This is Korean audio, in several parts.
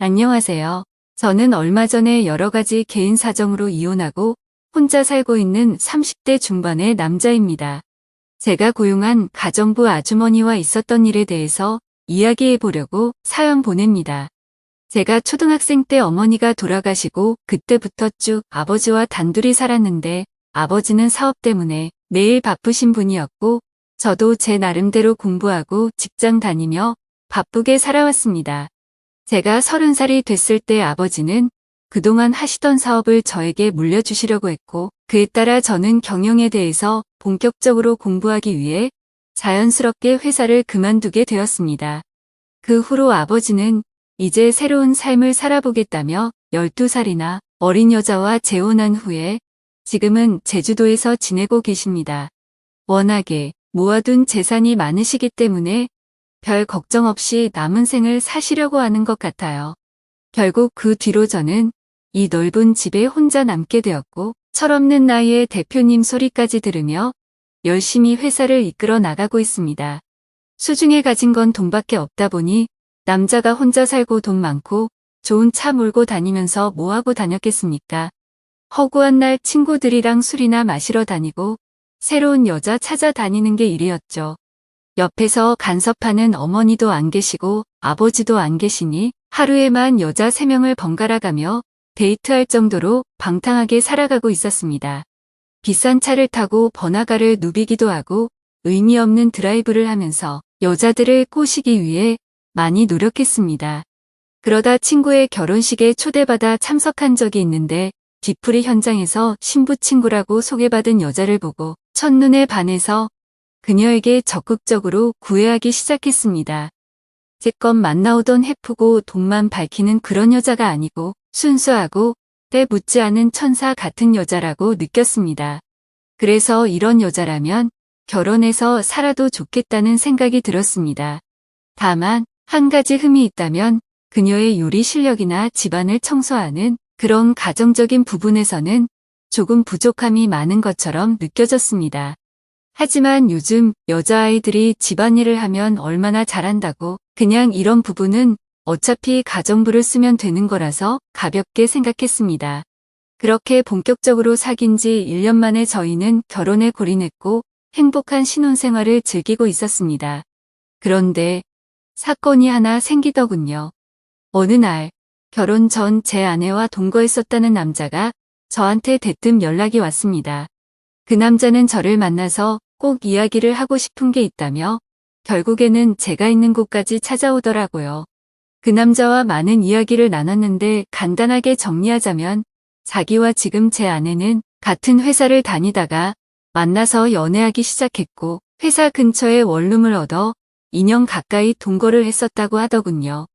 안녕하세요. 저는 얼마 전에 여러 가지 개인 사정으로 이혼하고 혼자 살고 있는 30대 중반의 남자입니다. 제가 고용한 가정부 아주머니와 있었던 일에 대해서 이야기해 보려고 사연 보냅니다. 제가 초등학생 때 어머니가 돌아가시고 그때부터 쭉 아버지와 단둘이 살았는데 아버지는 사업 때문에 매일 바쁘신 분이었고 저도 제 나름대로 공부하고 직장 다니며 바쁘게 살아왔습니다. 제가 30살이 됐을 때 아버지는 그동안 하시던 사업을 저에게 물려주시려고 했고 그에 따라 저는 경영에 대해서 본격적으로 공부하기 위해 자연스럽게 회사를 그만두게 되었습니다. 그 후로 아버지는 이제 새로운 삶을 살아보겠다며 12살이나 어린 여자와 재혼한 후에 지금은 제주도에서 지내고 계십니다. 워낙에 모아둔 재산이 많으시기 때문에 별 걱정 없이 남은 생을 사시려고 하는 것 같아요. 결국 그 뒤로 저는 이 넓은 집에 혼자 남게 되었고 철없는 나이에 대표님 소리까지 들으며 열심히 회사를 이끌어 나가고 있습니다. 수중에 가진 건 돈밖에 없다 보니 남자가 혼자 살고 돈 많고 좋은 차 몰고 다니면서 뭐하고 다녔겠습니까? 허구한 날 친구들이랑 술이나 마시러 다니고 새로운 여자 찾아다니는 게 일이었죠. 옆에서 간섭하는 어머니도 안 계시고 아버지도 안 계시니 하루에만 여자 3명을 번갈아 가며 데이트할 정도로 방탕하게 살아가고 있었습니다. 비싼 차를 타고 번화가를 누비기도 하고 의미 없는 드라이브를 하면서 여자들을 꼬시기 위해 많이 노력했습니다. 그러다 친구의 결혼식에 초대받아 참석한 적이 있는데 뒤풀이 현장에서 신부 친구라고 소개받은 여자를 보고 첫눈에 반해서 그녀에게 적극적으로 구애하기 시작했습니다. 제껏 만나오던 해프고 돈만 밝히는 그런 여자가 아니고 순수하고 때 묻지 않은 천사 같은 여자라고 느꼈습니다. 그래서 이런 여자라면 결혼해서 살아도 좋겠다는 생각이 들었습니다. 다만 한 가지 흠이 있다면 그녀의 요리 실력이나 집안을 청소하는 그런 가정적인 부분에서는 조금 부족함이 많은 것처럼 느껴졌습니다. 하지만 요즘 여자아이들이 집안일을 하면 얼마나 잘한다고 그냥 이런 부분은 어차피 가정부를 쓰면 되는 거라서 가볍게 생각했습니다. 그렇게 본격적으로 사귄 지 1년 만에 저희는 결혼에 골인했고 행복한 신혼생활을 즐기고 있었습니다. 그런데 사건이 하나 생기더군요. 어느 날 결혼 전 제 아내와 동거했었다는 남자가 저한테 대뜸 연락이 왔습니다. 그 남자는 저를 만나서 꼭 이야기를 하고 싶은 게 있다며 결국에는 제가 있는 곳까지 찾아오더라고요. 그 남자와 많은 이야기를 나눴는데 간단하게 정리하자면 자기와 지금 제 아내는 같은 회사를 다니다가 만나서 연애하기 시작했고 회사 근처에 원룸을 얻어 2년 가까이 동거를 했었다고 하더군요.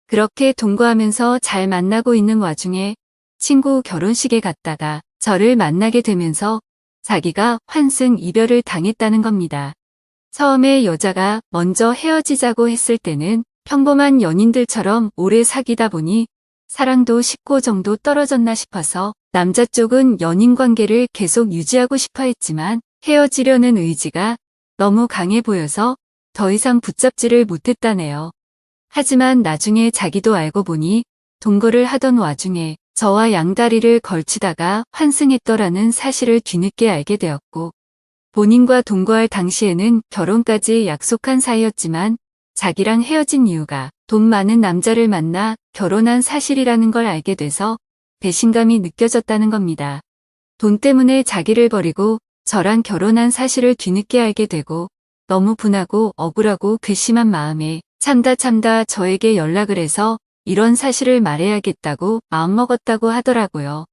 그렇게 동거하면서 잘 만나고 있는 와중에 친구 결혼식에 갔다가 저를 만나게 되면서 자기가 환승 이별을 당했다는 겁니다. 처음에 여자가 먼저 헤어지자고 했을 때는 평범한 연인들처럼 오래 사귀다 보니 사랑도 식고 정도 떨어졌나 싶어서 남자 쪽은 연인 관계를 계속 유지하고 싶어 했지만 헤어지려는 의지가 너무 강해 보여서 더 이상 붙잡지를 못했다네요. 하지만 나중에 자기도 알고 보니 동거를 하던 와중에 저와 양다리를 걸치다가 환승했더라는 사실을 뒤늦게 알게 되었고 본인과 동거할 당시에는 결혼까지 약속한 사이였지만 자기랑 헤어진 이유가 돈 많은 남자를 만나 결혼한 사실이라는 걸 알게 돼서 배신감이 느껴졌다는 겁니다. 돈 때문에 자기를 버리고 저랑 결혼한 사실을 뒤늦게 알게 되고 너무 분하고 억울하고 괘씸한 마음에 참다 저에게 연락을 해서 이런 사실을 말해야겠다고 마음먹었다고 하더라고요.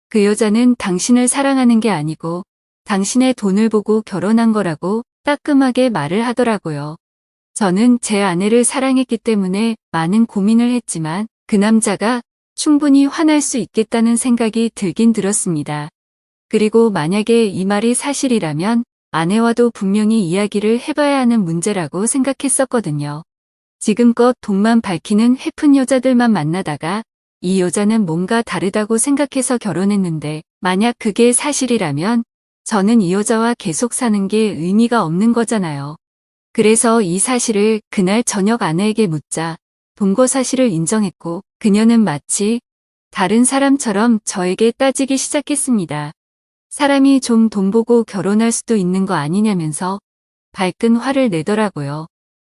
그 여자는 당신을 사랑하는 게 아니고 당신의 돈을 보고 결혼한 거라고 따끔하게 말을 하더라고요. 저는 제 아내를 사랑했기 때문에 많은 고민을 했지만 그 남자가 충분히 화날 수 있겠다는 생각이 들긴 들었습니다. 그리고 만약에 이 말이 사실이라면 아내와도 분명히 이야기를 해봐야 하는 문제라고 생각했었거든요. 지금껏 돈만 밝히는 해픈 여자들만 만나다가 이 여자는 뭔가 다르다고 생각해서 결혼했는데 만약 그게 사실이라면 저는 이 여자와 계속 사는 게 의미가 없는 거잖아요. 그래서 이 사실을 그날 저녁 아내에게 묻자 동거 사실을 인정했고 그녀는 마치 다른 사람처럼 저에게 따지기 시작했습니다. 사람이 좀 돈 보고 결혼할 수도 있는 거 아니냐면서 발끈 화를 내더라고요.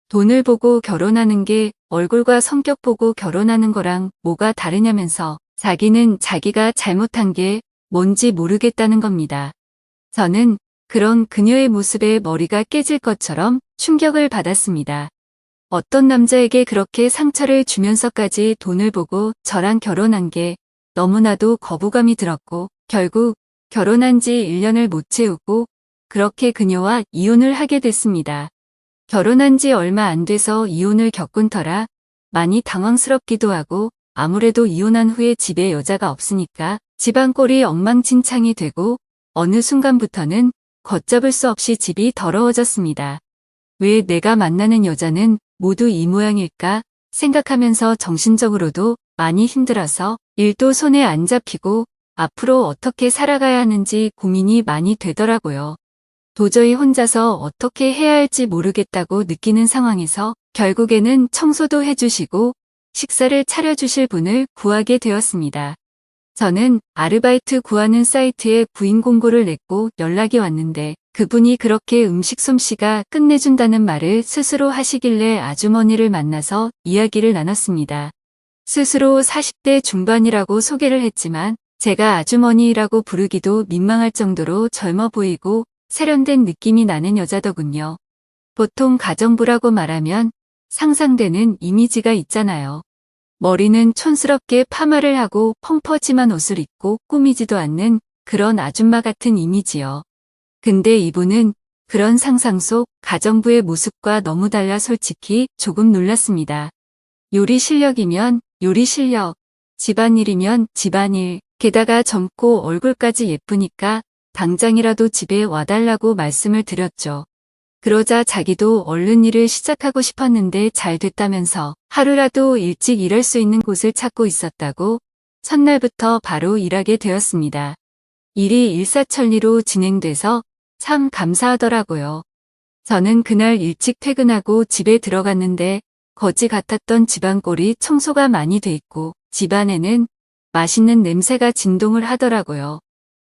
돈을 보고 결혼하는 게 얼굴과 성격 보고 결혼하는 거랑 뭐가 다르냐면서 자기는 자기가 잘못한 게 뭔지 모르겠다는 겁니다. 저는 그런 그녀의 모습에 머리가 깨질 것처럼 충격을 받았습니다. 어떤 남자에게 그렇게 상처를 주면서까지 돈을 보고 저랑 결혼한 게 너무나도 거부감이 들었고 결국 결혼한 지 1년을 못 채우고 그렇게 그녀와 이혼을 하게 됐습니다. 결혼한 지 얼마 안 돼서 이혼을 겪은 터라 많이 당황스럽기도 하고 아무래도 이혼한 후에 집에 여자가 없으니까 집안 꼴이 엉망진창이 되고 어느 순간부터는 걷잡을 수 없이 집이 더러워졌습니다. 왜 내가 만나는 여자는 모두 이 모양일까 생각하면서 정신적으로도 많이 힘들어서 일도 손에 안 잡히고 앞으로 어떻게 살아가야 하는지 고민이 많이 되더라고요. 도저히 혼자서 어떻게 해야 할지 모르겠다고 느끼는 상황에서 결국에는 청소도 해주시고 식사를 차려주실 분을 구하게 되었습니다. 저는 아르바이트 구하는 사이트에 구인 공고를 냈고 연락이 왔는데 그분이 그렇게 음식 솜씨가 끝내준다는 말을 스스로 하시길래 아주머니를 만나서 이야기를 나눴습니다. 스스로 40대 중반이라고 소개를 했지만 제가 아주머니라고 부르기도 민망할 정도로 젊어 보이고 세련된 느낌이 나는 여자더군요. 보통 가정부라고 말하면 상상되는 이미지가 있잖아요. 머리는 촌스럽게 파마를 하고 펑퍼짐한 옷을 입고 꾸미지도 않는 그런 아줌마 같은 이미지요. 근데 이분은 그런 상상 속 가정부의 모습과 너무 달라 솔직히 조금 놀랐습니다. 요리 실력이면 요리 실력, 집안일이면 집안일, 게다가 젊고 얼굴까지 예쁘니까 당장이라도 집에 와달라고 말씀을 드렸죠. 그러자 자기도 얼른 일을 시작하고 싶었는데 잘 됐다면서 하루라도 일찍 일할 수 있는 곳을 찾고 있었다고 첫날부터 바로 일하게 되었습니다. 일이 일사천리로 진행돼서 참 감사하더라고요. 저는 그날 일찍 퇴근하고 집에 들어갔는데 거지 같았던 집안꼴이 청소가 많이 돼 있고 집안에는 맛있는 냄새가 진동을 하더라고요.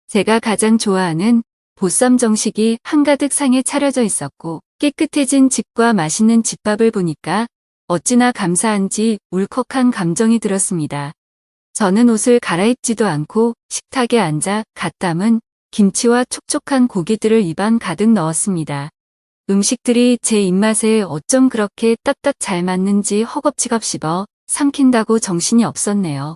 제가 가장 좋아하는 보쌈 정식이 한가득 상에 차려져 있었고 깨끗해진 집과 맛있는 집밥을 보니까 어찌나 감사한지 울컥한 감정이 들었습니다. 저는 옷을 갈아입지도 않고 식탁에 앉아 갓 담은 김치와 촉촉한 고기들을 입안 가득 넣었습니다. 음식들이 제 입맛에 어쩜 그렇게 딱딱 잘 맞는지 허겁지겁 씹어 삼킨다고 정신이 없었네요.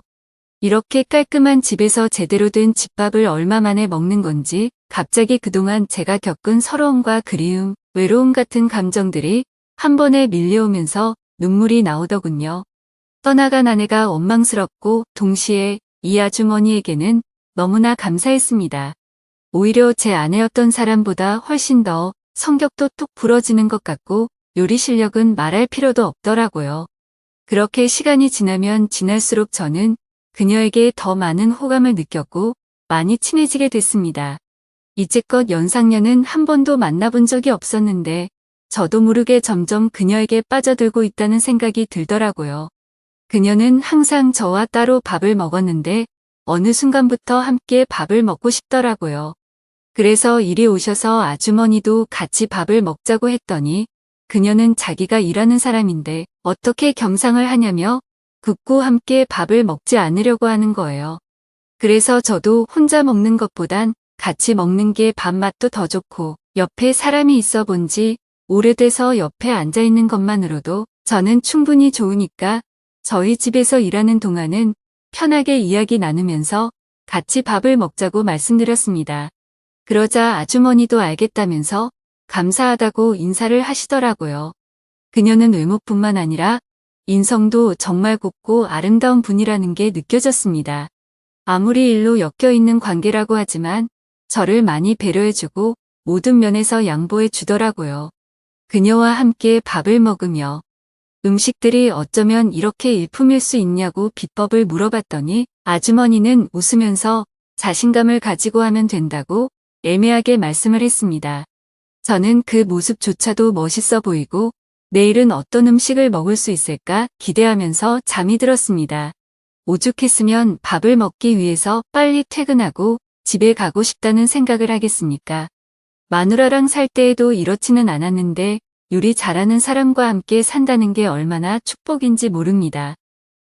이렇게 깔끔한 집에서 제대로 된 집밥을 얼마 만에 먹는 건지 갑자기 그동안 제가 겪은 서러움과 그리움, 외로움 같은 감정들이 한 번에 밀려오면서 눈물이 나오더군요. 떠나간 아내가 원망스럽고 동시에 이 아주머니에게는 너무나 감사했습니다. 오히려 제 아내였던 사람보다 훨씬 더 성격도 톡 부러지는 것 같고 요리 실력은 말할 필요도 없더라고요. 그렇게 시간이 지나면 지날수록 저는 그녀에게 더 많은 호감을 느꼈고 많이 친해지게 됐습니다. 이제껏 연상녀는 한 번도 만나본 적이 없었는데 저도 모르게 점점 그녀에게 빠져들고 있다는 생각이 들더라고요. 그녀는 항상 저와 따로 밥을 먹었는데 어느 순간부터 함께 밥을 먹고 싶더라고요. 그래서 이리 오셔서 아주머니도 같이 밥을 먹자고 했더니 그녀는 자기가 일하는 사람인데 어떻게 겸상을 하냐며 굳고 함께 밥을 먹지 않으려고 하는 거예요. 그래서 저도 혼자 먹는 것보단 같이 먹는 게 밥맛도 더 좋고 옆에 사람이 있어 본지 오래돼서 옆에 앉아있는 것만으로도 저는 충분히 좋으니까 저희 집에서 일하는 동안은 편하게 이야기 나누면서 같이 밥을 먹자고 말씀드렸습니다. 그러자 아주머니도 알겠다면서 감사하다고 인사를 하시더라고요. 그녀는 외모뿐만 아니라 인성도 정말 곱고 아름다운 분이라는 게 느껴졌습니다. 아무리 일로 엮여있는 관계라고 하지만 저를 많이 배려해주고 모든 면에서 양보해 주더라고요. 그녀와 함께 밥을 먹으며 음식들이 어쩌면 이렇게 일품일 수 있냐고 비법을 물어봤더니 아주머니는 웃으면서 자신감을 가지고 하면 된다고 애매하게 말씀을 했습니다. 저는 그 모습조차도 멋있어 보이고 내일은 어떤 음식을 먹을 수 있을까 기대하면서 잠이 들었습니다. 오죽했으면 밥을 먹기 위해서 빨리 퇴근하고 집에 가고 싶다는 생각을 하겠습니까? 마누라랑 살 때에도 이렇지는 않았는데 요리 잘하는 사람과 함께 산다는 게 얼마나 축복인지 모릅니다.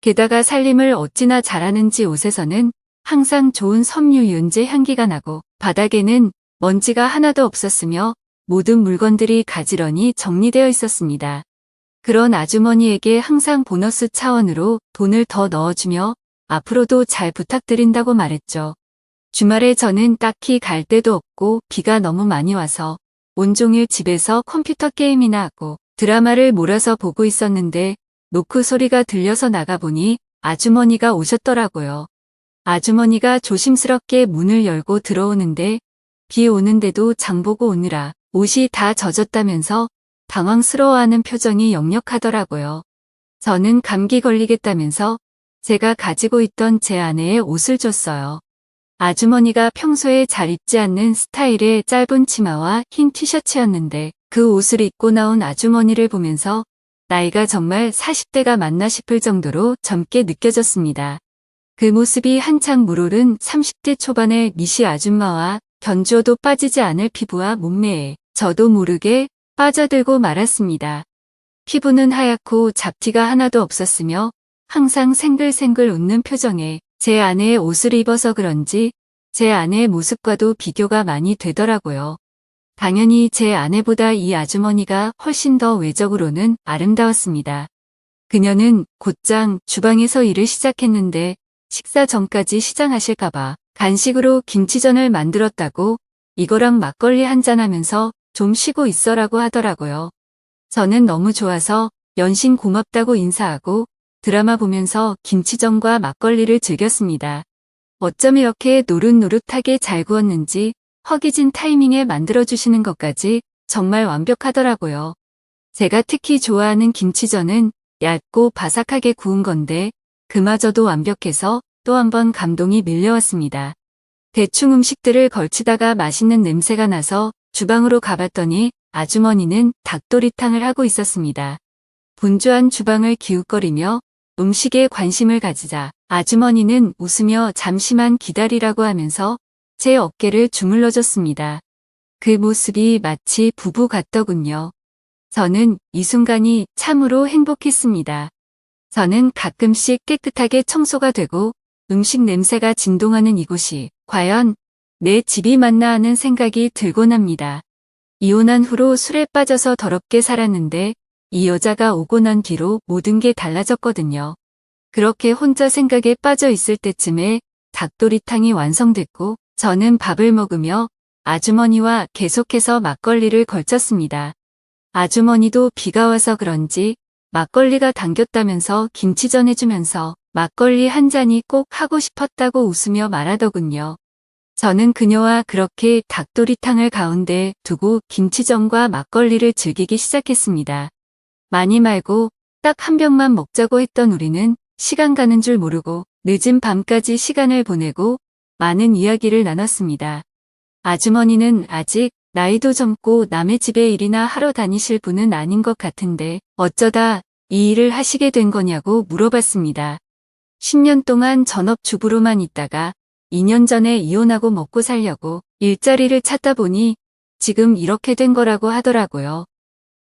게다가 살림을 어찌나 잘하는지 옷에서는 항상 좋은 섬유 유연제 향기가 나고 바닥에는 먼지가 하나도 없었으며 모든 물건들이 가지런히 정리되어 있었습니다. 그런 아주머니에게 항상 보너스 차원으로 돈을 더 넣어주며 앞으로도 잘 부탁드린다고 말했죠. 주말에 저는 딱히 갈 데도 없고 비가 너무 많이 와서 온종일 집에서 컴퓨터 게임이나 하고 드라마를 몰아서 보고 있었는데 노크 소리가 들려서 나가보니 아주머니가 오셨더라고요. 아주머니가 조심스럽게 문을 열고 들어오는데 비 오는데도 장보고 오느라 옷이 다 젖었다면서 당황스러워하는 표정이 역력하더라고요. 저는 감기 걸리겠다면서 제가 가지고 있던 제 아내의 옷을 줬어요. 아주머니가 평소에 잘 입지 않는 스타일의 짧은 치마와 흰 티셔츠였는데 그 옷을 입고 나온 아주머니를 보면서 나이가 정말 40대가 맞나 싶을 정도로 젊게 느껴졌습니다. 그 모습이 한창 물오른 30대 초반의 미시 아줌마와 견주어도 빠지지 않을 피부와 몸매에 저도 모르게 빠져들고 말았습니다. 피부는 하얗고 잡티가 하나도 없었으며 항상 생글생글 웃는 표정에 제 아내의 옷을 입어서 그런지 제 아내의 모습과도 비교가 많이 되더라고요. 당연히 제 아내보다 이 아주머니가 훨씬 더 외적으로는 아름다웠습니다. 그녀는 곧장 주방에서 일을 시작했는데 식사 전까지 시장하실까봐 간식으로 김치전을 만들었다고 이거랑 막걸리 한잔 하면서 좀 쉬고 있어라고 하더라고요. 저는 너무 좋아서 연신 고맙다고 인사하고 드라마 보면서 김치전과 막걸리를 즐겼습니다. 어쩜 이렇게 노릇노릇하게 잘 구웠는지 허기진 타이밍에 만들어주시는 것까지 정말 완벽하더라고요. 제가 특히 좋아하는 김치전은 얇고 바삭하게 구운 건데 그마저도 완벽해서 또 한 번 감동이 밀려왔습니다. 대충 음식들을 걸치다가 맛있는 냄새가 나서 주방으로 가봤더니 아주머니는 닭도리탕을 하고 있었습니다. 분주한 주방을 기웃거리며 음식에 관심을 가지자 아주머니는 웃으며 잠시만 기다리라고 하면서 제 어깨를 주물러줬습니다. 그 모습이 마치 부부 같더군요. 저는 이 순간이 참으로 행복했습니다. 저는 가끔씩 깨끗하게 청소가 되고 음식 냄새가 진동하는 이곳이 과연 내 집이 맞나 하는 생각이 들곤 합니다. 이혼한 후로 술에 빠져서 더럽게 살았는데 이 여자가 오고 난 뒤로 모든 게 달라졌거든요. 그렇게 혼자 생각에 빠져 있을 때쯤에 닭도리탕이 완성됐고 저는 밥을 먹으며 아주머니와 계속해서 막걸리를 걸쳤습니다. 아주머니도 비가 와서 그런지 막걸리가 당겼다면서 김치전 해주면서 막걸리 한 잔이 꼭 하고 싶었다고 웃으며 말하더군요. 저는 그녀와 그렇게 닭도리탕을 가운데 두고 김치전과 막걸리를 즐기기 시작했습니다. 많이 말고 딱 한 병만 먹자고 했던 우리는 시간 가는 줄 모르고 늦은 밤까지 시간을 보내고 많은 이야기를 나눴습니다. 아주머니는 아직 나이도 젊고 남의 집에 일이나 하러 다니실 분은 아닌 것 같은데 어쩌다 이 일을 하시게 된 거냐고 물어봤습니다. 10년 동안 전업주부로만 있다가 2년 전에 이혼하고 먹고 살려고 일자리를 찾다 보니 지금 이렇게 된 거라고 하더라고요.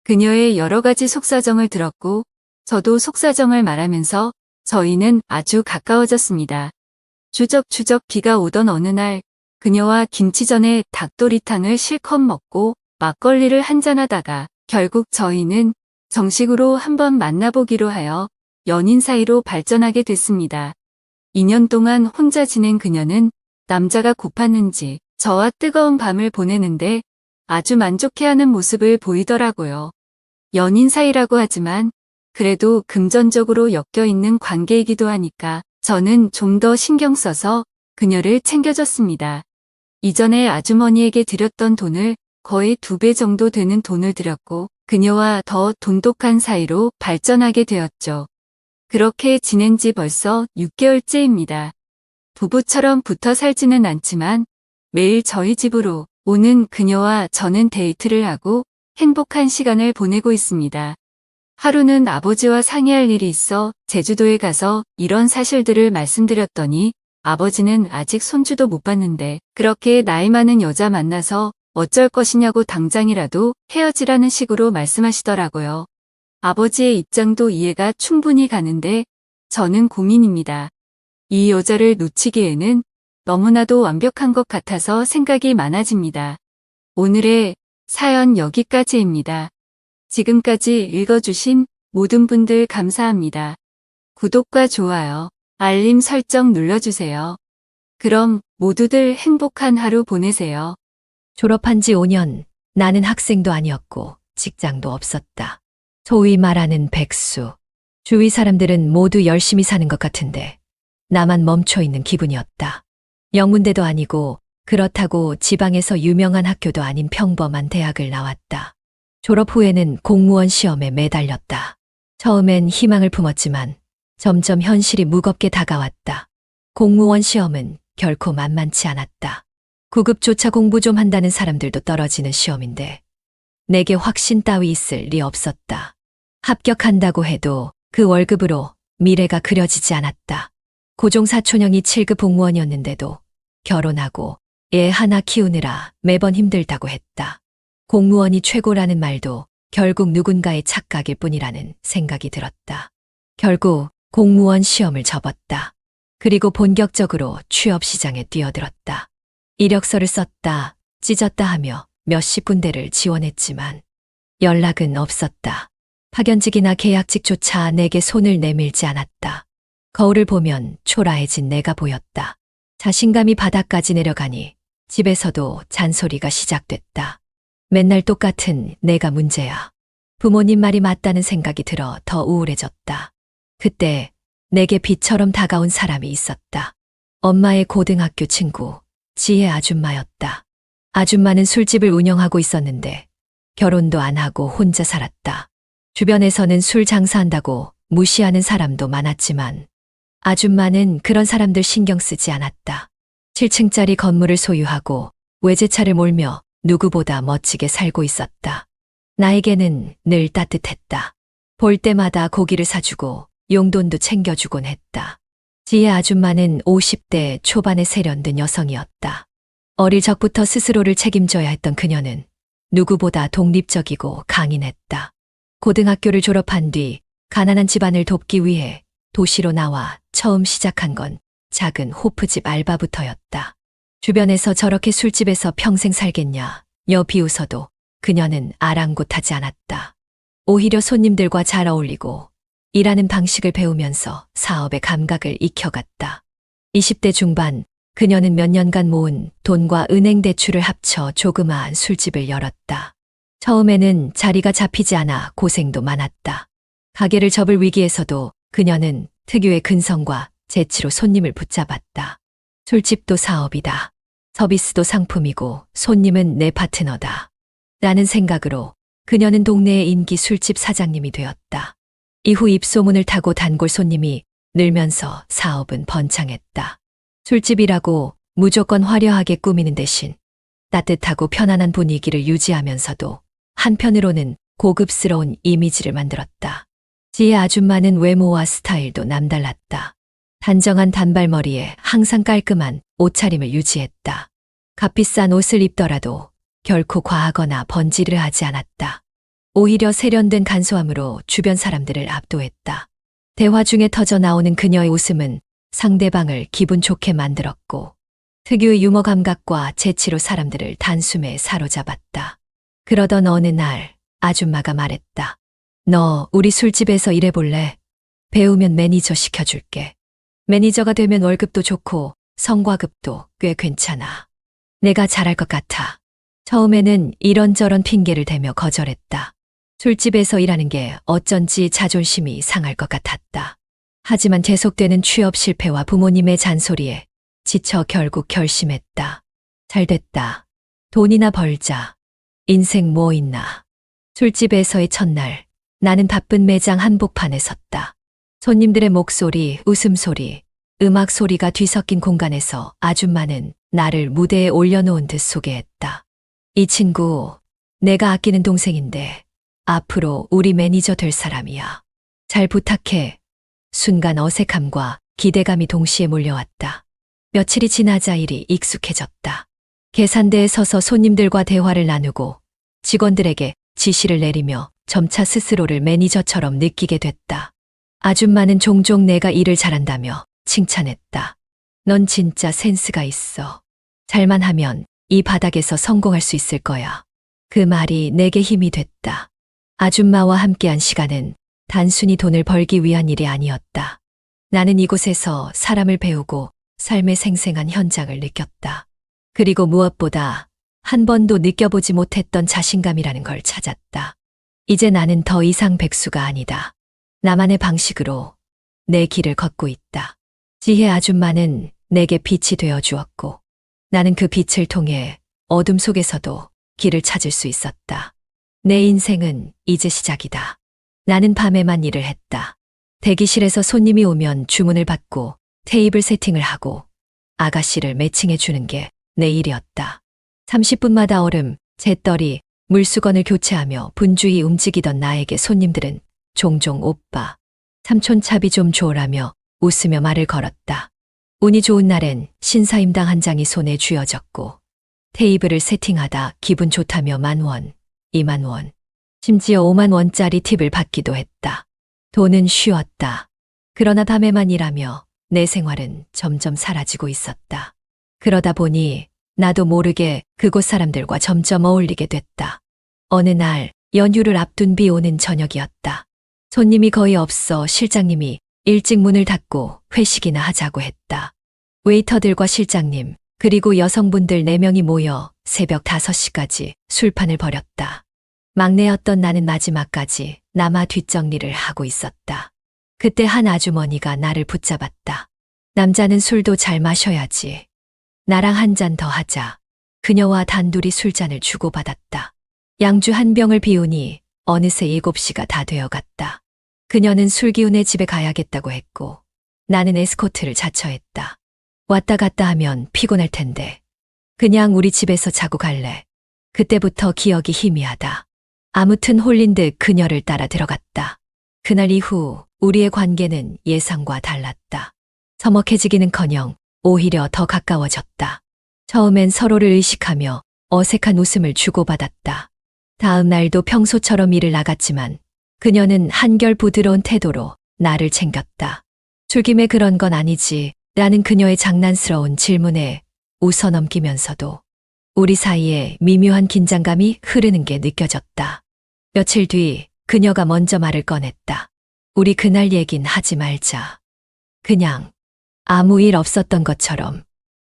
그녀의 여러 가지 속사정을 들었고 저도 속사정을 말하면서 저희는 아주 가까워졌습니다. 주적주적 비가 오던 어느 날 그녀와 김치전에 닭도리탕을 실컷 먹고 막걸리를 한잔하다가 결국 저희는 정식으로 한번 만나보기로 하여 연인 사이로 발전하게 됐습니다. 2년 동안 혼자 지낸 그녀는 남자가 고팠는지 저와 뜨거운 밤을 보내는데 아주 만족해하는 모습을 보이더라고요. 연인 사이라고 하지만 그래도 금전적으로 엮여있는 관계이기도 하니까 저는 좀 더 신경 써서 그녀를 챙겨줬습니다. 이전에 아주머니에게 드렸던 돈을 거의 2배 정도 되는 돈을 드렸고 그녀와 더 돈독한 사이로 발전하게 되었죠. 그렇게 지낸 지 벌써 6개월째입니다. 부부처럼 붙어 살지는 않지만 매일 저희 집으로 오는 그녀와 저는 데이트를 하고 행복한 시간을 보내고 있습니다. 하루는 아버지와 상의할 일이 있어 제주도에 가서 이런 사실들을 말씀드렸더니 아버지는 아직 손주도 못 봤는데 그렇게 나이 많은 여자 만나서 어쩔 것이냐고 당장이라도 헤어지라는 식으로 말씀하시더라고요. 아버지의 입장도 이해가 충분히 가는데 저는 고민입니다. 이 여자를 놓치기에는 너무나도 완벽한 것 같아서 생각이 많아집니다. 오늘의 사연 여기까지입니다. 지금까지 읽어주신 모든 분들 감사합니다. 구독과 좋아요, 알림 설정 눌러주세요. 그럼 모두들 행복한 하루 보내세요. 졸업한 지 5년, 나는 학생도 아니었고 직장도 없었다. 소위 말하는 백수. 주위 사람들은 모두 열심히 사는 것 같은데 나만 멈춰 있는 기분이었다. 영문대도 아니고 그렇다고 지방에서 유명한 학교도 아닌 평범한 대학을 나왔다. 졸업 후에는 공무원 시험에 매달렸다. 처음엔 희망을 품었지만 점점 현실이 무겁게 다가왔다. 공무원 시험은 결코 만만치 않았다. 9급조차 공부 좀 한다는 사람들도 떨어지는 시험인데 내게 확신 따위 있을 리 없었다. 합격한다고 해도 그 월급으로 미래가 그려지지 않았다. 고종사촌형이 7급 공무원이었는데도 결혼하고 애 하나 키우느라 매번 힘들다고 했다. 공무원이 최고라는 말도 결국 누군가의 착각일 뿐이라는 생각이 들었다. 결국 공무원 시험을 접었다. 그리고 본격적으로 취업 시장에 뛰어들었다. 이력서를 썼다, 찢었다 하며 몇십 군데를 지원했지만 연락은 없었다. 파견직이나 계약직조차 내게 손을 내밀지 않았다. 거울을 보면 초라해진 내가 보였다. 자신감이 바닥까지 내려가니 집에서도 잔소리가 시작됐다. 맨날 똑같은 내가 문제야. 부모님 말이 맞다는 생각이 들어 더 우울해졌다. 그때 내게 빛처럼 다가온 사람이 있었다. 엄마의 고등학교 친구, 지혜 아줌마였다. 아줌마는 술집을 운영하고 있었는데 결혼도 안 하고 혼자 살았다. 주변에서는 술 장사한다고 무시하는 사람도 많았지만 아줌마는 그런 사람들 신경 쓰지 않았다. 7층짜리 건물을 소유하고 외제차를 몰며 누구보다 멋지게 살고 있었다. 나에게는 늘 따뜻했다. 볼 때마다 고기를 사주고 용돈도 챙겨주곤 했다. 지혜 아줌마는 50대 초반의 세련된 여성이었다. 어릴 적부터 스스로를 책임져야 했던 그녀는 누구보다 독립적이고 강인했다. 고등학교를 졸업한 뒤 가난한 집안을 돕기 위해 도시로 나와 처음 시작한 건 작은 호프집 알바부터였다. 주변에서 저렇게 술집에서 평생 살겠냐 비웃어도 그녀는 아랑곳하지 않았다. 오히려 손님들과 잘 어울리고 일하는 방식을 배우면서 사업의 감각을 익혀갔다. 20대 중반 그녀는 몇 년간 모은 돈과 은행 대출을 합쳐 조그마한 술집을 열었다. 처음에는 자리가 잡히지 않아 고생도 많았다. 가게를 접을 위기에서도 그녀는 특유의 근성과 재치로 손님을 붙잡았다. 술집도 사업이다. 서비스도 상품이고 손님은 내 파트너다. 라는 생각으로 그녀는 동네의 인기 술집 사장님이 되었다. 이후 입소문을 타고 단골 손님이 늘면서 사업은 번창했다. 술집이라고 무조건 화려하게 꾸미는 대신 따뜻하고 편안한 분위기를 유지하면서도 한편으로는 고급스러운 이미지를 만들었다. 지혜 아줌마는 외모와 스타일도 남달랐다. 단정한 단발머리에 항상 깔끔한 옷차림을 유지했다. 값비싼 옷을 입더라도 결코 과하거나 번지르 하지 않았다. 오히려 세련된 간소함으로 주변 사람들을 압도했다. 대화 중에 터져 나오는 그녀의 웃음은 상대방을 기분 좋게 만들었고 특유의 유머 감각과 재치로 사람들을 단숨에 사로잡았다. 그러던 어느 날 아줌마가 말했다. 너 우리 술집에서 일해볼래? 배우면 매니저 시켜줄게. 매니저가 되면 월급도 좋고 성과급도 꽤 괜찮아. 내가 잘할 것 같아. 처음에는 이런저런 핑계를 대며 거절했다. 술집에서 일하는 게 어쩐지 자존심이 상할 것 같았다. 하지만 계속되는 취업 실패와 부모님의 잔소리에 지쳐 결국 결심했다. 잘됐다. 돈이나 벌자. 인생 뭐 있나. 술집에서의 첫날, 나는 바쁜 매장 한복판에 섰다. 손님들의 목소리, 웃음소리, 음악 소리가 뒤섞인 공간에서 아줌마는 나를 무대에 올려놓은 듯 소개했다. 이 친구, 내가 아끼는 동생인데 앞으로 우리 매니저 될 사람이야. 잘 부탁해. 순간 어색함과 기대감이 동시에 몰려왔다. 며칠이 지나자 일이 익숙해졌다. 계산대에 서서 손님들과 대화를 나누고 직원들에게 지시를 내리며 점차 스스로를 매니저처럼 느끼게 됐다. 아줌마는 종종 내가 일을 잘한다며 칭찬했다. 넌 진짜 센스가 있어. 잘만 하면 이 바닥에서 성공할 수 있을 거야. 그 말이 내게 힘이 됐다. 아줌마와 함께한 시간은 단순히 돈을 벌기 위한 일이 아니었다. 나는 이곳에서 사람을 배우고 삶의 생생한 현장을 느꼈다. 그리고 무엇보다 한 번도 느껴보지 못했던 자신감이라는 걸 찾았다. 이제 나는 더 이상 백수가 아니다. 나만의 방식으로 내 길을 걷고 있다. 지혜 아줌마는 내게 빛이 되어 주었고 나는 그 빛을 통해 어둠 속에서도 길을 찾을 수 있었다. 내 인생은 이제 시작이다. 나는 밤에만 일을 했다. 대기실에서 손님이 오면 주문을 받고 테이블 세팅을 하고 아가씨를 매칭해 주는 게 내 일이었다. 30분마다 얼음, 잿더리, 물수건을 교체하며 분주히 움직이던 나에게 손님들은 종종 오빠, 삼촌 차비 좀 줘라며 웃으며 말을 걸었다. 운이 좋은 날엔 신사임당 한 장이 손에 쥐어졌고 테이블을 세팅하다 기분 좋다며 10,000원, 20,000원, 심지어 50,000원짜리 팁을 받기도 했다. 돈은 쉬웠다. 그러나 밤에만 일하며 내 생활은 점점 사라지고 있었다. 그러다 보니 나도 모르게 그곳 사람들과 점점 어울리게 됐다. 어느 날 연휴를 앞둔 비 오는 저녁이었다. 손님이 거의 없어 실장님이 일찍 문을 닫고 회식이나 하자고 했다. 웨이터들과 실장님, 그리고 여성분들 4명이 모여 새벽 5시까지 술판을 벌였다. 막내였던 나는 마지막까지 남아 뒷정리를 하고 있었다. 그때 한 아주머니가 나를 붙잡았다. 남자는 술도 잘 마셔야지. 나랑 한 잔 더 하자. 그녀와 단둘이 술잔을 주고받았다. 양주 한 병을 비우니 어느새 7시가 다 되어갔다. 그녀는 술 기운에 집에 가야겠다고 했고 나는 에스코트를 자처했다. 왔다 갔다 하면 피곤할 텐데 그냥 우리 집에서 자고 갈래. 그때부터 기억이 희미하다. 아무튼 홀린 듯 그녀를 따라 들어갔다. 그날 이후 우리의 관계는 예상과 달랐다. 서먹해지기는커녕 오히려 더 가까워졌다. 처음엔 서로를 의식하며 어색한 웃음을 주고받았다. 다음 날도 평소처럼 일을 나갔지만 그녀는 한결 부드러운 태도로 나를 챙겼다. 술김에 그런 건 아니지 라는 그녀의 장난스러운 질문에 웃어넘기면서도 우리 사이에 미묘한 긴장감이 흐르는 게 느껴졌다. 며칠 뒤 그녀가 먼저 말을 꺼냈다. 우리 그날 얘긴 하지 말자. 그냥 아무 일 없었던 것처럼.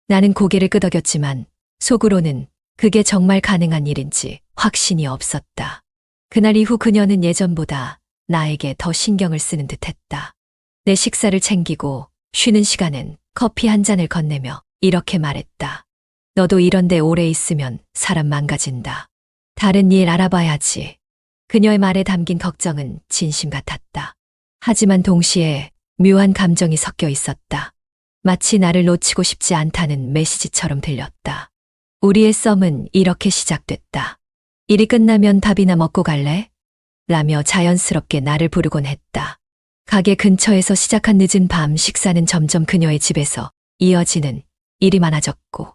나는 고개를 끄덕였지만 속으로는 그게 정말 가능한 일인지 확신이 없었다. 그날 이후 그녀는 예전보다 나에게 더 신경을 쓰는 듯했다. 내 식사를 챙기고 쉬는 시간엔 커피 한 잔을 건네며 이렇게 말했다. 너도 이런데 오래 있으면 사람 망가진다. 다른 일 알아봐야지. 그녀의 말에 담긴 걱정은 진심 같았다. 하지만 동시에 묘한 감정이 섞여 있었다. 마치 나를 놓치고 싶지 않다는 메시지처럼 들렸다. 우리의 썸은 이렇게 시작됐다. 일이 끝나면 밥이나 먹고 갈래? 라며 자연스럽게 나를 부르곤 했다. 가게 근처에서 시작한 늦은 밤 식사는 점점 그녀의 집에서 이어지는 일이 많아졌고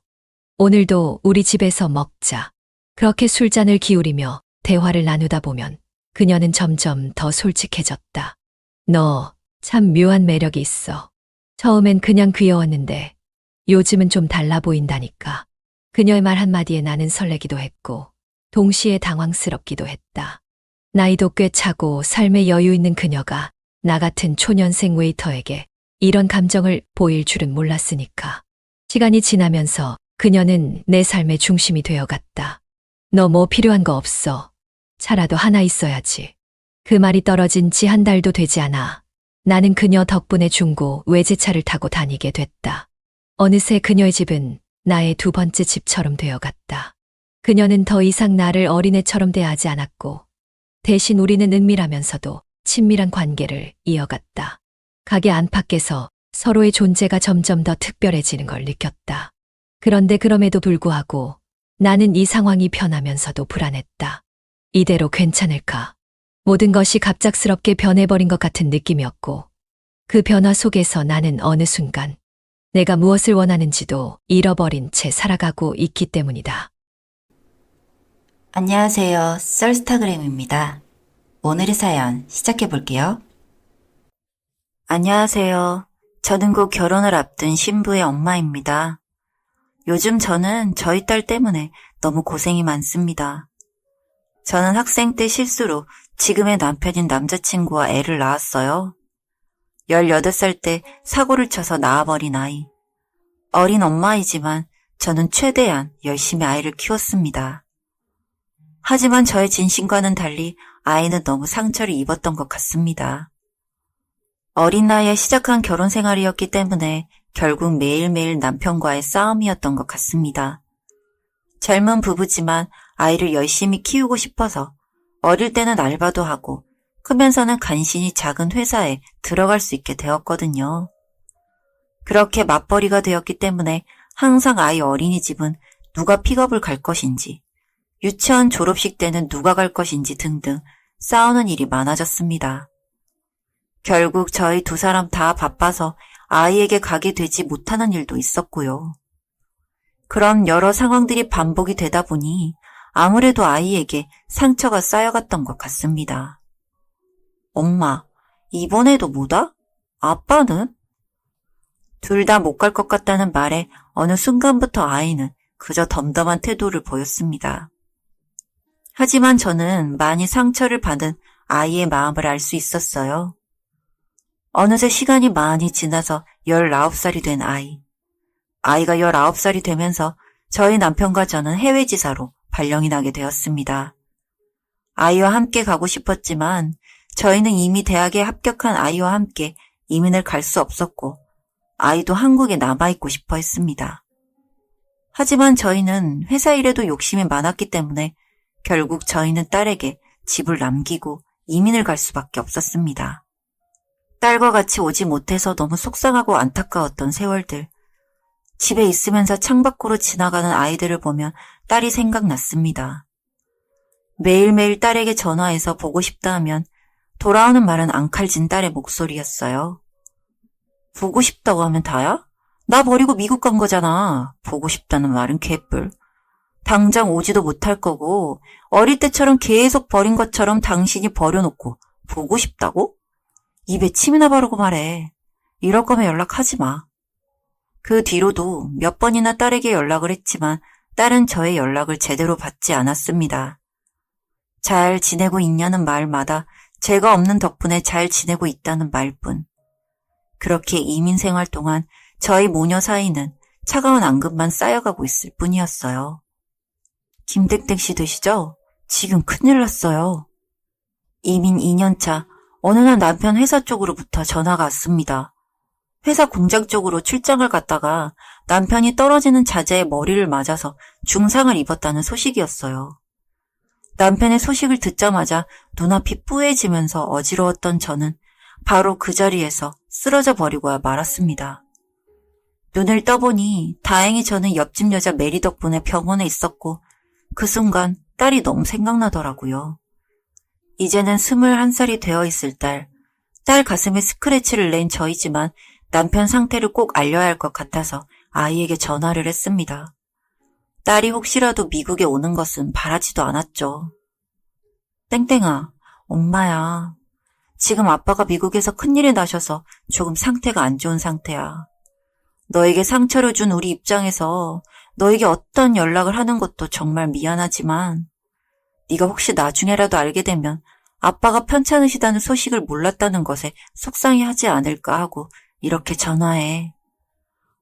오늘도 우리 집에서 먹자. 그렇게 술잔을 기울이며 대화를 나누다 보면 그녀는 점점 더 솔직해졌다. 너 참 묘한 매력이 있어. 처음엔 그냥 귀여웠는데 요즘은 좀 달라 보인다니까. 그녀의 말 한마디에 나는 설레기도 했고 동시에 당황스럽기도 했다. 나이도 꽤 차고 삶에 여유 있는 그녀가 나 같은 초년생 웨이터에게 이런 감정을 보일 줄은 몰랐으니까. 시간이 지나면서 그녀는 내 삶의 중심이 되어갔다. 너 뭐 필요한 거 없어. 차라도 하나 있어야지. 그 말이 떨어진 지 한 달도 되지 않아. 나는 그녀 덕분에 중고 외제차를 타고 다니게 됐다. 어느새 그녀의 집은 나의 두 번째 집처럼 되어갔다. 그녀는 더 이상 나를 어린애처럼 대하지 않았고 대신 우리는 은밀하면서도 친밀한 관계를 이어갔다. 가게 안팎에서 서로의 존재가 점점 더 특별해지는 걸 느꼈다. 그런데 그럼에도 불구하고 나는 이 상황이 편하면서도 불안했다. 이대로 괜찮을까? 모든 것이 갑작스럽게 변해버린 것 같은 느낌이었고, 그 변화 속에서 나는 어느 순간 내가 무엇을 원하는지도 잃어버린 채 살아가고 있기 때문이다. 안녕하세요. 썰스타그램입니다. 오늘의 사연 시작해 볼게요. 안녕하세요. 저는 곧 결혼을 앞둔 신부의 엄마입니다. 요즘 저는 저희 딸 때문에 너무 고생이 많습니다. 저는 학생 때 실수로 지금의 남편인 남자친구와 애를 낳았어요. 18살 때 사고를 쳐서 낳아버린 아이. 어린 엄마이지만 저는 최대한 열심히 아이를 키웠습니다. 하지만 저의 진심과는 달리 아이는 너무 상처를 입었던 것 같습니다. 어린 나이에 시작한 결혼 생활이었기 때문에 결국 매일매일 남편과의 싸움이었던 것 같습니다. 젊은 부부지만 아이를 열심히 키우고 싶어서 어릴 때는 알바도 하고 크면서는 간신히 작은 회사에 들어갈 수 있게 되었거든요. 그렇게 맞벌이가 되었기 때문에 항상 아이 어린이집은 누가 픽업을 갈 것인지, 유치원 졸업식 때는 누가 갈 것인지 등등 싸우는 일이 많아졌습니다. 결국 저희 두 사람 다 바빠서 아이에게 가게 되지 못하는 일도 있었고요. 그런 여러 상황들이 반복이 되다 보니 아무래도 아이에게 상처가 쌓여갔던 것 같습니다. 엄마, 이번에도 뭐다? 아빠는? 둘 다 못 갈 것 같다는 말에 어느 순간부터 아이는 그저 덤덤한 태도를 보였습니다. 하지만 저는 많이 상처를 받은 아이의 마음을 알 수 있었어요. 어느새 시간이 많이 지나서 19살이 된 아이. 아이가 19살이 되면서 저희 남편과 저는 해외 지사로 발령이 나게 되었습니다. 아이와 함께 가고 싶었지만 저희는 이미 대학에 합격한 아이와 함께 이민을 갈 수 없었고 아이도 한국에 남아있고 싶어 했습니다. 하지만 저희는 회사 일에도 욕심이 많았기 때문에 결국 저희는 딸에게 집을 남기고 이민을 갈 수밖에 없었습니다. 딸과 같이 오지 못해서 너무 속상하고 안타까웠던 세월들. 집에 있으면서 창밖으로 지나가는 아이들을 보면 딸이 생각났습니다. 매일매일 딸에게 전화해서 보고 싶다 하면 돌아오는 말은 앙칼진 딸의 목소리였어요. 보고 싶다고 하면 다야? 나 버리고 미국 간 거잖아. 보고 싶다는 말은 개뿔. 당장 오지도 못할 거고 어릴 때처럼 계속 버린 것처럼 당신이 버려놓고 보고 싶다고? 입에 침이나 바르고 말해. 이럴 거면 연락하지 마. 그 뒤로도 몇 번이나 딸에게 연락을 했지만 딸은 저의 연락을 제대로 받지 않았습니다. 잘 지내고 있냐는 말마다 제가 없는 덕분에 잘 지내고 있다는 말뿐. 그렇게 이민 생활 동안 저희 모녀 사이는 차가운 앙금만 쌓여가고 있을 뿐이었어요. 김댁댁 씨 되시죠? 지금 큰일 났어요. 이민 2년차 어느 날 남편 회사 쪽으로부터 전화가 왔습니다. 회사 공장 쪽으로 출장을 갔다가 남편이 떨어지는 자재에 머리를 맞아서 중상을 입었다는 소식이었어요. 남편의 소식을 듣자마자 눈앞이 뿌얘지면서 어지러웠던 저는 바로 그 자리에서 쓰러져 버리고야 말았습니다. 눈을 떠보니 다행히 저는 옆집 여자 메리 덕분에 병원에 있었고 그 순간 딸이 너무 생각나더라고요. 이제는 21살이 되어 있을 딸 가슴에 스크래치를 낸 저이지만 남편 상태를 꼭 알려야 할 것 같아서 아이에게 전화를 했습니다. 딸이 혹시라도 미국에 오는 것은 바라지도 않았죠. 땡땡아, 엄마야. 지금 아빠가 미국에서 큰일이 나셔서 조금 상태가 안 좋은 상태야. 너에게 상처를 준 우리 입장에서 너에게 어떤 연락을 하는 것도 정말 미안하지만 네가 혹시 나중에라도 알게 되면 아빠가 편찮으시다는 소식을 몰랐다는 것에 속상해하지 않을까 하고 이렇게 전화해.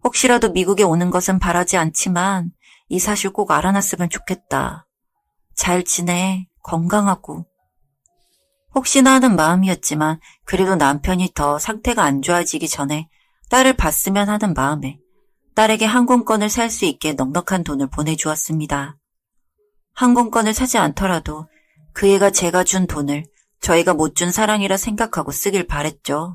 혹시라도 미국에 오는 것은 바라지 않지만 이 사실 꼭 알아놨으면 좋겠다. 잘 지내, 건강하고. 혹시나 하는 마음이었지만 그래도 남편이 더 상태가 안 좋아지기 전에 딸을 봤으면 하는 마음에 딸에게 항공권을 살 수 있게 넉넉한 돈을 보내주었습니다. 항공권을 사지 않더라도 그 애가 제가 준 돈을 저희가 못 준 사랑이라 생각하고 쓰길 바랬죠.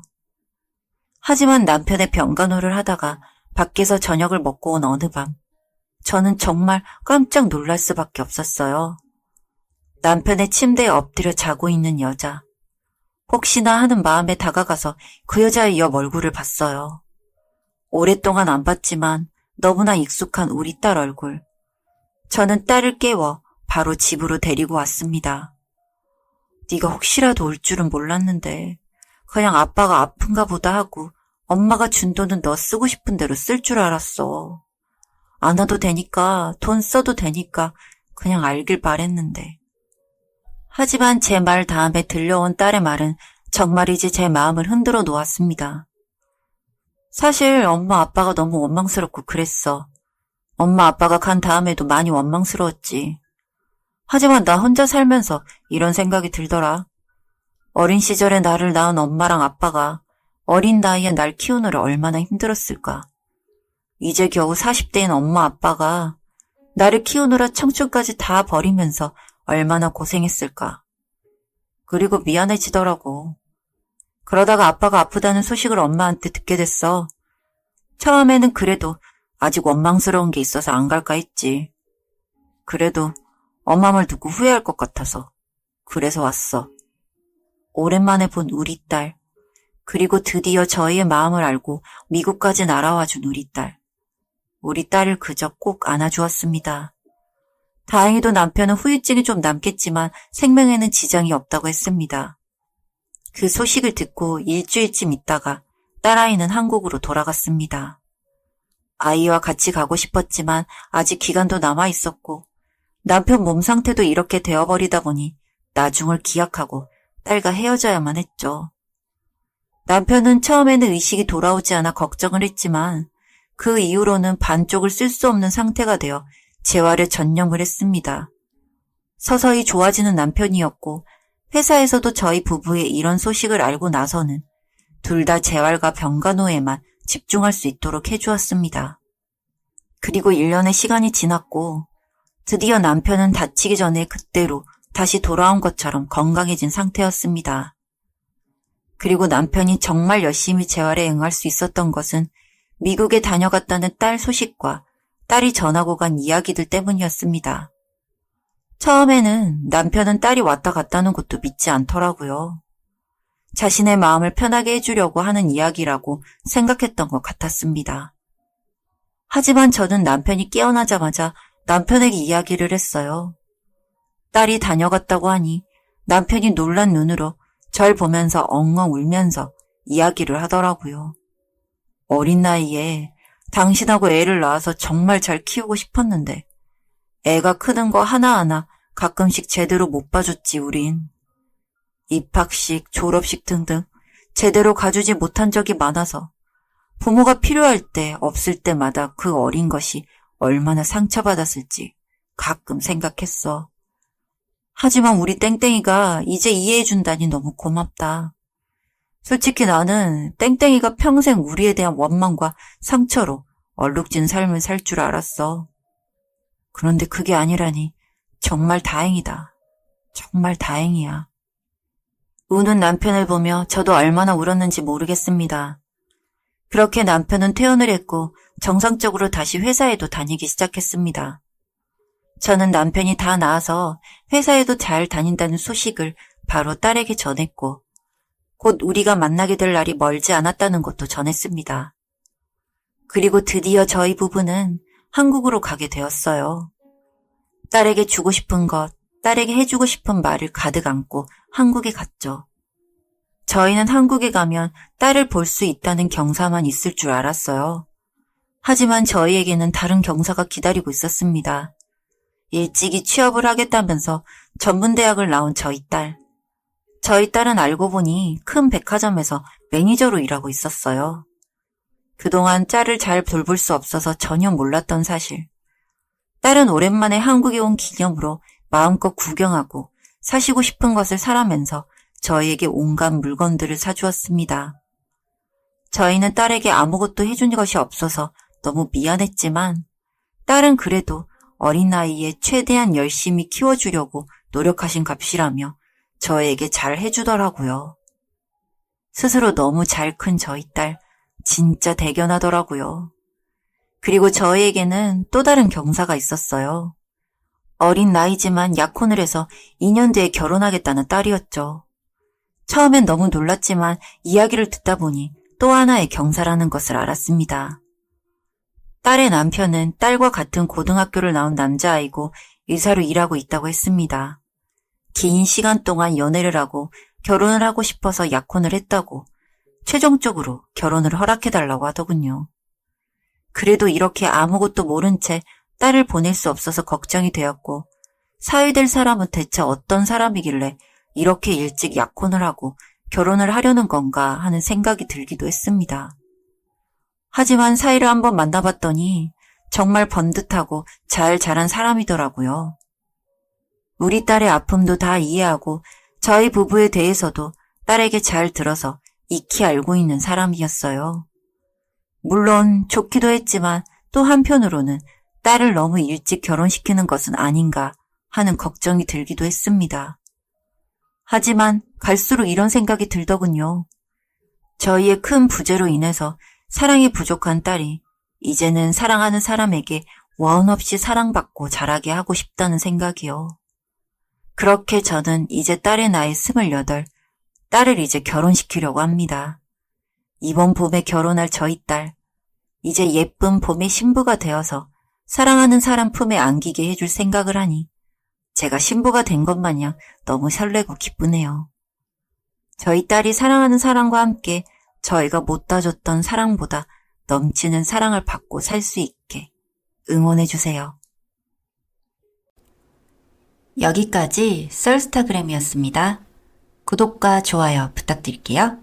하지만 남편의 병간호를 하다가 밖에서 저녁을 먹고 온 어느 밤 저는 정말 깜짝 놀랄 수밖에 없었어요. 남편의 침대에 엎드려 자고 있는 여자. 혹시나 하는 마음에 다가가서 그 여자의 옆 얼굴을 봤어요. 오랫동안 안 봤지만 너무나 익숙한 우리 딸 얼굴. 저는 딸을 깨워 바로 집으로 데리고 왔습니다. 네가 혹시라도 올 줄은 몰랐는데 그냥 아빠가 아픈가 보다 하고 엄마가 준 돈은 너 쓰고 싶은 대로 쓸 줄 알았어. 안 와도 되니까 돈 써도 되니까 그냥 알길 바랬는데. 하지만 제 말 다음에 들려온 딸의 말은 정말이지 제 마음을 흔들어 놓았습니다. 사실 엄마 아빠가 너무 원망스럽고 그랬어. 엄마 아빠가 간 다음에도 많이 원망스러웠지. 하지만 나 혼자 살면서 이런 생각이 들더라. 어린 시절에 나를 낳은 엄마랑 아빠가 어린 나이에 날 키우느라 얼마나 힘들었을까. 이제 겨우 40대인 엄마 아빠가 나를 키우느라 청춘까지 다 버리면서 얼마나 고생했을까. 그리고 미안해지더라고. 그러다가 아빠가 아프다는 소식을 엄마한테 듣게 됐어. 처음에는 그래도 아직 원망스러운 게 있어서 안 갈까 했지. 그래도 엄마 말 듣고 후회할 것 같아서. 그래서 왔어. 오랜만에 본 우리 딸. 그리고 드디어 저희의 마음을 알고 미국까지 날아와준 우리 딸. 우리 딸을 그저 꼭 안아주었습니다. 다행히도 남편은 후유증이 좀 남겠지만 생명에는 지장이 없다고 했습니다. 그 소식을 듣고 일주일쯤 있다가 딸아이는 한국으로 돌아갔습니다. 아이와 같이 가고 싶었지만 아직 기간도 남아있었고 남편 몸 상태도 이렇게 되어버리다 보니 나중을 기약하고 딸과 헤어져야만 했죠. 남편은 처음에는 의식이 돌아오지 않아 걱정을 했지만 그 이후로는 반쪽을 쓸 수 없는 상태가 되어 재활에 전념을 했습니다. 서서히 좋아지는 남편이었고 회사에서도 저희 부부의 이런 소식을 알고 나서는 둘 다 재활과 병간호에만 집중할 수 있도록 해주었습니다. 그리고 1년의 시간이 지났고 드디어 남편은 다치기 전에 그때로 다시 돌아온 것처럼 건강해진 상태였습니다. 그리고 남편이 정말 열심히 재활에 응할 수 있었던 것은 미국에 다녀갔다는 딸 소식과 딸이 전하고 간 이야기들 때문이었습니다. 처음에는 남편은 딸이 왔다 갔다는 것도 믿지 않더라고요. 자신의 마음을 편하게 해주려고 하는 이야기라고 생각했던 것 같았습니다. 하지만 저는 남편이 깨어나자마자 남편에게 이야기를 했어요. 딸이 다녀갔다고 하니 남편이 놀란 눈으로 절 보면서 엉엉 울면서 이야기를 하더라고요. 어린 나이에 당신하고 애를 낳아서 정말 잘 키우고 싶었는데 애가 크는 거 하나하나 가끔씩 제대로 못 봐줬지 우린. 입학식, 졸업식 등등 제대로 가주지 못한 적이 많아서 부모가 필요할 때 없을 때마다 그 어린 것이 얼마나 상처받았을지 가끔 생각했어. 하지만 우리 땡땡이가 이제 이해해준다니 너무 고맙다. 솔직히 나는 땡땡이가 평생 우리에 대한 원망과 상처로 얼룩진 삶을 살 줄 알았어. 그런데 그게 아니라니 정말 다행이다. 정말 다행이야. 우는 남편을 보며 저도 얼마나 울었는지 모르겠습니다. 그렇게 남편은 퇴원을 했고 정상적으로 다시 회사에도 다니기 시작했습니다. 저는 남편이 다 나아서 회사에도 잘 다닌다는 소식을 바로 딸에게 전했고 곧 우리가 만나게 될 날이 멀지 않았다는 것도 전했습니다. 그리고 드디어 저희 부부는 한국으로 가게 되었어요. 딸에게 주고 싶은 것, 딸에게 해주고 싶은 말을 가득 안고 한국에 갔죠. 저희는 한국에 가면 딸을 볼 수 있다는 경사만 있을 줄 알았어요. 하지만 저희에게는 다른 경사가 기다리고 있었습니다. 일찍이 취업을 하겠다면서 전문대학을 나온 저희 딸. 저희 딸은 알고 보니 큰 백화점에서 매니저로 일하고 있었어요. 그동안 딸을 잘 돌볼 수 없어서 전혀 몰랐던 사실. 딸은 오랜만에 한국에 온 기념으로 마음껏 구경하고 사시고 싶은 것을 사라면서 저희에게 온갖 물건들을 사주었습니다. 저희는 딸에게 아무것도 해준 것이 없어서 너무 미안했지만 딸은 그래도 어린 나이에 최대한 열심히 키워주려고 노력하신 값이라며 저에게 잘 해주더라고요. 스스로 너무 잘 큰 저희 딸 진짜 대견하더라고요. 그리고 저희에게는 또 다른 경사가 있었어요. 어린 나이지만 약혼을 해서 2년 뒤에 결혼하겠다는 딸이었죠. 처음엔 너무 놀랐지만 이야기를 듣다 보니 또 하나의 경사라는 것을 알았습니다. 딸의 남편은 딸과 같은 고등학교를 나온 남자아이고 의사로 일하고 있다고 했습니다. 긴 시간 동안 연애를 하고 결혼을 하고 싶어서 약혼을 했다고 최종적으로 결혼을 허락해달라고 하더군요. 그래도 이렇게 아무것도 모른 채 딸을 보낼 수 없어서 걱정이 되었고 사위될 사람은 대체 어떤 사람이길래 이렇게 일찍 약혼을 하고 결혼을 하려는 건가 하는 생각이 들기도 했습니다. 하지만 사위를 한번 만나봤더니 정말 번듯하고 잘 자란 사람이더라고요. 우리 딸의 아픔도 다 이해하고 저희 부부에 대해서도 딸에게 잘 들어서 익히 알고 있는 사람이었어요. 물론 좋기도 했지만 또 한편으로는 딸을 너무 일찍 결혼시키는 것은 아닌가 하는 걱정이 들기도 했습니다. 하지만 갈수록 이런 생각이 들더군요. 저희의 큰 부재로 인해서 사랑이 부족한 딸이 이제는 사랑하는 사람에게 원 없이 사랑받고 자라게 하고 싶다는 생각이요. 그렇게 저는 이제 딸의 나이 28, 딸을 이제 결혼시키려고 합니다. 이번 봄에 결혼할 저희 딸, 이제 예쁜 봄의 신부가 되어서 사랑하는 사람 품에 안기게 해줄 생각을 하니 제가 신부가 된 것 마냥 너무 설레고 기쁘네요. 저희 딸이 사랑하는 사람과 함께 저희가 못 따줬던 사랑보다 넘치는 사랑을 받고 살 수 있게 응원해주세요. 여기까지 썰스타그램이었습니다. 구독과 좋아요 부탁드릴게요.